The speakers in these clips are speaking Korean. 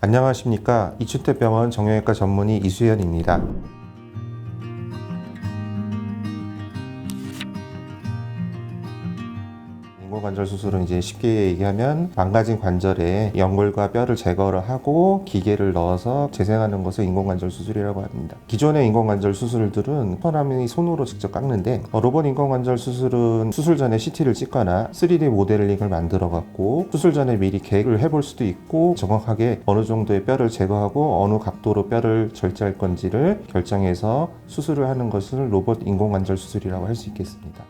안녕하십니까. 이춘태병원 정형외과 전문의 이수연입니다. 인공관절 수술은 이제 쉽게 얘기하면 망가진 관절에 연골과 뼈를 제거를 하고 기계를 넣어서 재생하는 것을 인공관절 수술이라고 합니다. 기존의 인공관절 수술들은 사람이 손으로 직접 깎는데 로봇 인공관절 수술은 수술 전에 CT를 찍거나 3D 모델링을 만들어 갖고 수술 전에 미리 계획을 해볼 수도 있고 정확하게 어느 정도의 뼈를 제거하고 어느 각도로 뼈를 절제할 건지를 결정해서 수술을 하는 것을 로봇 인공관절 수술이라고 할 수 있겠습니다.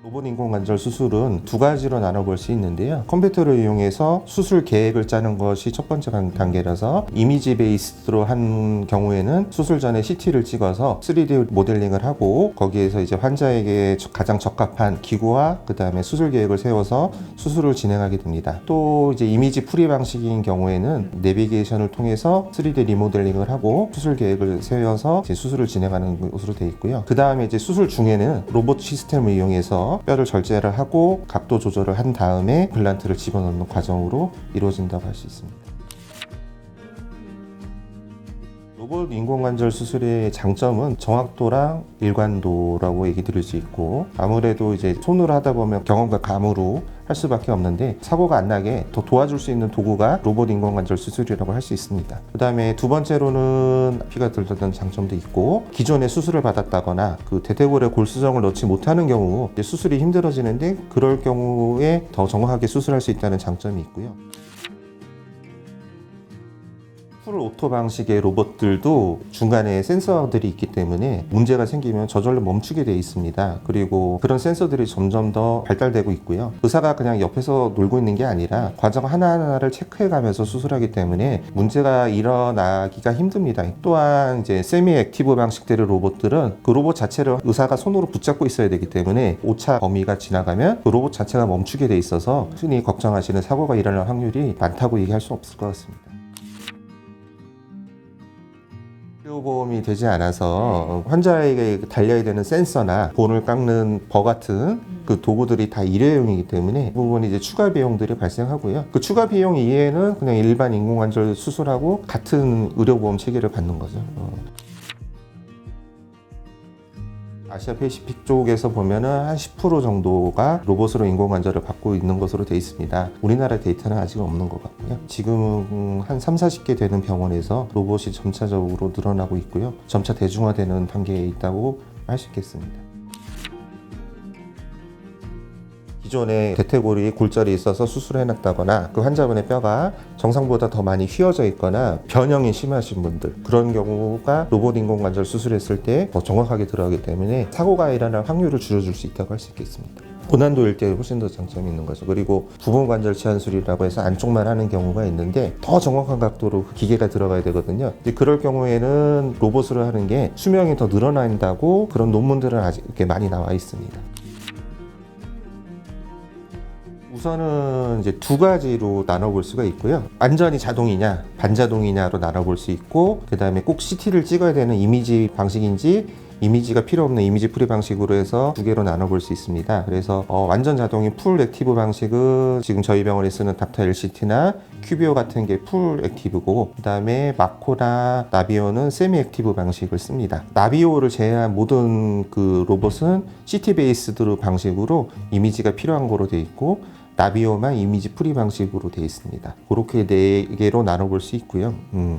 로봇 인공관절 수술은 두 가지로 나눠볼 수 있는데요. 컴퓨터를 이용해서 수술 계획을 짜는 것이 첫 번째 단계라서 이미지 베이스로 한 경우에는 수술 전에 CT를 찍어서 3D 모델링을 하고 거기에서 이제 환자에게 가장 적합한 기구와 그 다음에 수술 계획을 세워서 수술을 진행하게 됩니다. 또 이제 이미지 풀이 방식인 경우에는 내비게이션을 통해서 3D 리모델링을 하고 수술 계획을 세워서 이제 수술을 진행하는 것으로 되어 있고요. 그 다음에 이제 수술 중에는 로봇 시스템을 이용해서 뼈를 절제를 하고 각도 조절을 한 다음에 임플란트를 집어넣는 과정으로 이루어진다고 할 수 있습니다. 로봇 인공관절 수술의 장점은 정확도랑 일관도라고 얘기 드릴 수 있고, 아무래도 이제 손으로 하다 보면 경험과 감으로 할 수밖에 없는데 사고가 안 나게 더 도와줄 수 있는 도구가 로봇 인공관절 수술이라고 할 수 있습니다. 그 다음에 두 번째로는 피가 들렀던 장점도 있고, 기존에 수술을 받았다거나 그 대퇴골에 골수정을 넣지 못하는 경우 수술이 힘들어지는데 그럴 경우에 더 정확하게 수술할 수 있다는 장점이 있고요. 풀 오토 방식의 로봇들도 중간에 센서들이 있기 때문에 문제가 생기면 저절로 멈추게 되어 있습니다. 그리고 그런 센서들이 점점 더 발달되고 있고요. 의사가 그냥 옆에서 놀고 있는 게 아니라 과정 하나하나를 체크해 가면서 수술하기 때문에 문제가 일어나기가 힘듭니다. 또한 이제 세미 액티브 방식들의 로봇들은 그 로봇 자체를 의사가 손으로 붙잡고 있어야 되기 때문에 오차 범위가 지나가면 그 로봇 자체가 멈추게 돼 있어서 흔히 걱정하시는 사고가 일어날 확률이 많다고 얘기할 수 없을 것 같습니다. 보험이 되지 않아서 환자에게 달려야 되는 센서나 본을 깎는 버 같은 그 도구들이 다 일회용이기 때문에 그 부분이 이제 추가 비용들이 발생하고요. 그 추가 비용 이외에는 그냥 일반 인공관절 수술하고 같은 의료보험 체계를 받는 거죠. 아시아 패시픽 쪽에서 보면은 한 10% 정도가 로봇으로 인공관절을 받고 있는 것으로 되어 있습니다. 우리나라 데이터는 아직 없는 것 같고요. 지금은 한 30-40개 되는 병원에서 로봇이 점차적으로 늘어나고 있고요. 점차 대중화되는 단계에 있다고 할 수 있겠습니다. 기존에 대퇴골이 골절이 있어서 수술을 해놨다거나 그 환자분의 뼈가 정상보다 더 많이 휘어져 있거나 변형이 심하신 분들, 그런 경우가 로봇 인공관절 수술했을 때 더 정확하게 들어가기 때문에 사고가 일어날 확률을 줄여줄 수 있다고 할 수 있겠습니다. 고난도일 때 훨씬 더 장점이 있는 거죠. 그리고 부분관절 치환술이라고 해서 안쪽만 하는 경우가 있는데 더 정확한 각도로 그 기계가 들어가야 되거든요. 이제 그럴 경우에는 로봇으로 하는 게 수명이 더 늘어난다고 그런 논문들은 아직 이렇게 많이 나와 있습니다. 우선은 이제 두 가지로 나눠볼 수가 있고요. 완전히 자동이냐 반자동이냐로 나눠볼 수 있고, 그 다음에 꼭 CT를 찍어야 되는 이미지 방식인지 이미지가 필요 없는 이미지 프리 방식으로 해서 두 개로 나눠볼 수 있습니다. 그래서 완전 자동인 풀 액티브 방식은 지금 저희 병원에 쓰는 닥터 LCT나 큐비오 같은 게 풀 액티브고, 그 다음에 마코나 나비오는 세미 액티브 방식을 씁니다. 나비오를 제외한 모든 그 로봇은 CT 베이스드 방식으로 이미지가 필요한 거로 되어 있고, 나비오만 이미지 프리 방식으로 되어 있습니다. 그렇게 네 개로 나눠볼 수 있고요.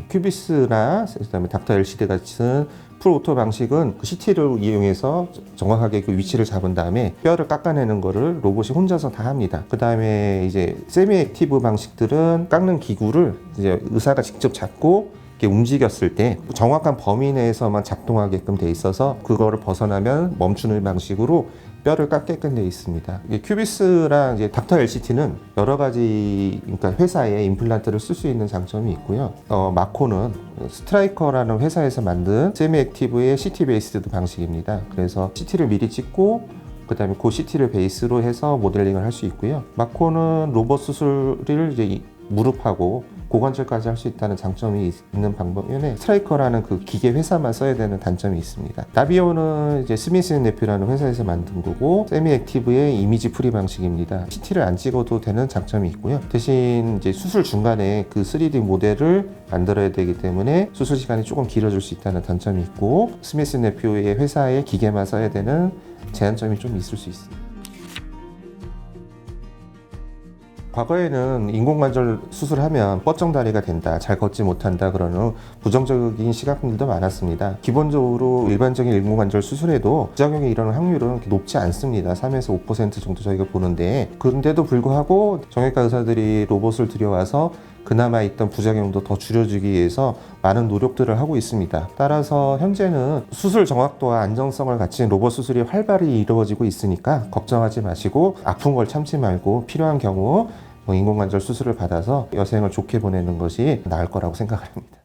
큐비스나 그다음에 닥터 LCD 같은 풀 오토 방식은 그 CT를 이용해서 정확하게 그 위치를 잡은 다음에 뼈를 깎아내는 거를 로봇이 혼자서 다 합니다. 그 다음에 이제 세미 액티브 방식들은 깎는 기구를 이제 의사가 직접 잡고 움직였을 때 정확한 범위 내에서만 작동하게끔 돼 있어서 그거를 벗어나면 멈추는 방식으로 뼈를 깎게끔 돼 있습니다. 큐비스랑 이제 닥터 LCT는 여러 가지 그러니까 회사에 임플란트를 쓸 수 있는 장점이 있고요. 마코는 스트라이커라는 회사에서 만든 세미 액티브의 CT 베이스드 방식입니다. 그래서 CT를 미리 찍고 그 다음에 그 CT를 베이스로 해서 모델링을 할 수 있고요. 마코는 로봇 수술을 이제 무릎하고 고관절까지 할 수 있다는 장점이 있는 방법에 스트라이커라는 그 기계 회사만 써야 되는 단점이 있습니다. 나비오는 이제 스미스 앤 네피라는 회사에서 만든 거고 세미 액티브의 이미지 프리 방식입니다. CT를 안 찍어도 되는 장점이 있고요. 대신 이제 수술 중간에 그 3D 모델을 만들어야 되기 때문에 수술 시간이 조금 길어질 수 있다는 단점이 있고 스미스 앤 네피의 회사의 기계만 써야 되는 제한점이 좀 있을 수 있습니다. 과거에는 인공관절 수술하면 뻗정다리가 된다, 잘 걷지 못한다 그러는 부정적인 시각들도 많았습니다. 기본적으로 일반적인 인공관절 수술에도 부작용이 일어나는 확률은 높지 않습니다. 3에서 5% 정도 저희가 보는데, 그런데도 불구하고 정형외과 의사들이 로봇을 들여와서 그나마 있던 부작용도 더 줄여주기 위해서 많은 노력들을 하고 있습니다. 따라서 현재는 수술 정확도와 안정성을 갖춘 로봇 수술이 활발히 이루어지고 있으니까 걱정하지 마시고 아픈 걸 참지 말고 필요한 경우 인공관절 수술을 받아서 여생을 좋게 보내는 것이 나을 거라고 생각합니다.